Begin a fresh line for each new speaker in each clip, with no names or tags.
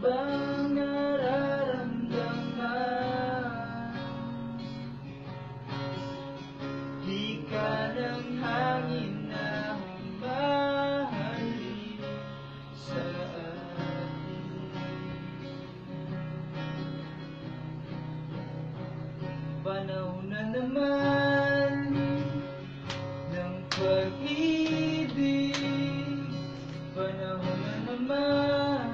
bang nararamdaman? Hika ng hangin na humahalik sa atin. Panahon na naman ng pag-ibig, panahon na naman,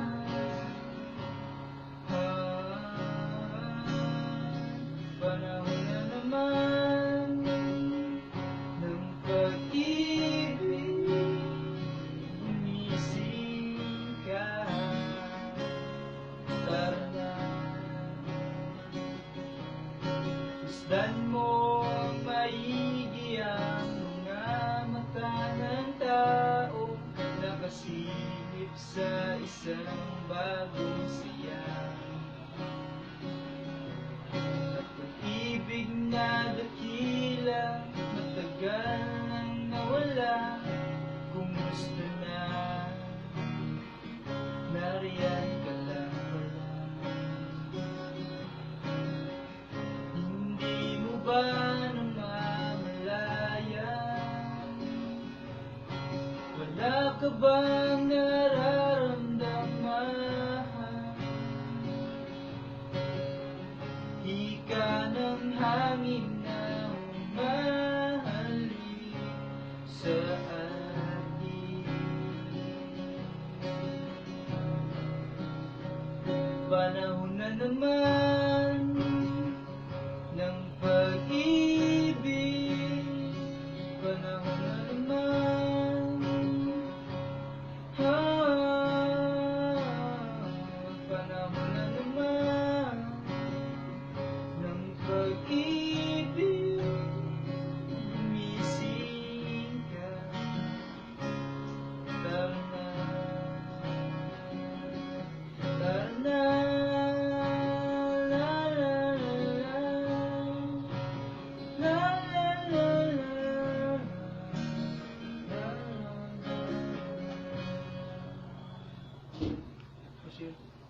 panahon na naman ng pag-ibig. Gumising ka, tara na. Tusdan mo ang maigi ang mga mata ng tao, nakasilip sa isang bagong siya. At pag-ibig na dakila, matagal nang nawala. Kumusta na? Nariyan ka lang pala. Hindi mo ba namamalayan? Wala ka bang nararamdaman? Hika ng hangin na humahalik sa atin. Panahon na naman ng pag-ibig, panahon na naman, panahon na naman ng pag-ibig. Gumising ka, tara na, tara na. Thank you.